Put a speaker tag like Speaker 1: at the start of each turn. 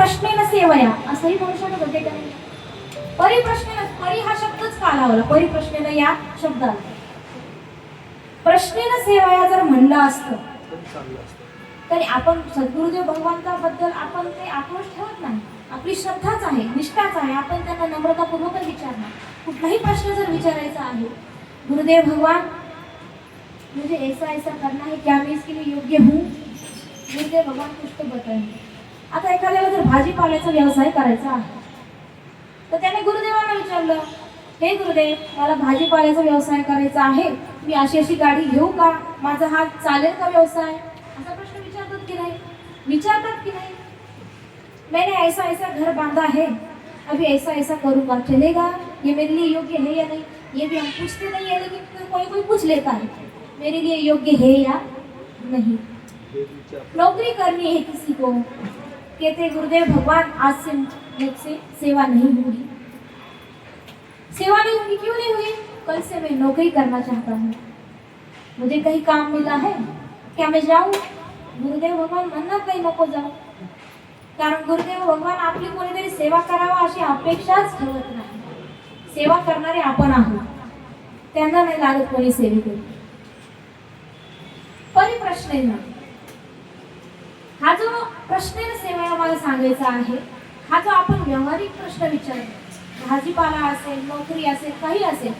Speaker 1: परिप्रश्नेन सेवया असंही म्हणू शकत होते का नाही? परिप्रश्नेन, परि हा शब्दच का लावला? परिप्रश्नेन या शब्दाला प्रश्नेन सेवया जर म्हणलं असतं तरी आपण सद्गुरुदेव भगवंताबद्दल आपण ते आक्रोश ठेवत नाही. आपली श्रद्धाच आहे, निष्ठाच आहे. आपण त्यांना नम्रतापूर्वक विचारणार. कुठलाही प्रश्न जर विचारायचा आहे, गुरुदेव भगवान मुझे ऐसा ऐसा करना है, क्या मैं इसके लिए योग्य हूँ? गुरुदेव भगवान कुछ तो बताएंगे. आता एखाद्याला जर भाजीपाल्याचा व्यवसाय करायचा आहे तर त्याने गुरुदेवांना विचारलं, हे गुरुदेव, मला भाजीपाल्याचा व्यवसाय करायचा आहे, मी अशी अशी गाडी घेऊ का? माझा हा चालेल का व्यवसाय? असा प्रश्न विचारतात की नाही? विचारतात की नहीं? मैंने ऐसा ऐसा घर बांधा है, अभी ऐसा ऐसा करूँगा, चलेगा? ये मेरे लिए योग्य है या नहीं? ये भी हम पूछते नहीं है, लेकिन कोई कोई पूछ लेता है, मेरे लिए योग्य है या नहीं. नौकरी करनी है किसी को, कहते गुरुदेव भगवान आज से मुझसे सेवा नहीं होगी. सेवा नहीं होगी, क्यों नहीं हुई? कल से मैं नौकरी करना चाहता हूँ, मुझे कहीं काम मिला है, क्या मैं जाऊँ? गुरुदेव भगवान म्हणत नाही नको जाऊ. कारण गुरुदेव भगवान आपली कोणीतरी सेवा करावा अशी अपेक्षाच ठेवत नाही. सेवा करणारे आपण आहोत, त्यांना नाही लागत कोणी सेवेकरी. परिप्रश्नेन हा जो प्रश्नेन सेवा मला सांगायचा आहे, हा जो आपण व्यावहारिक प्रश्न विचारतो, भाजीपाला असेल, नोकरी असेल, काही असेल,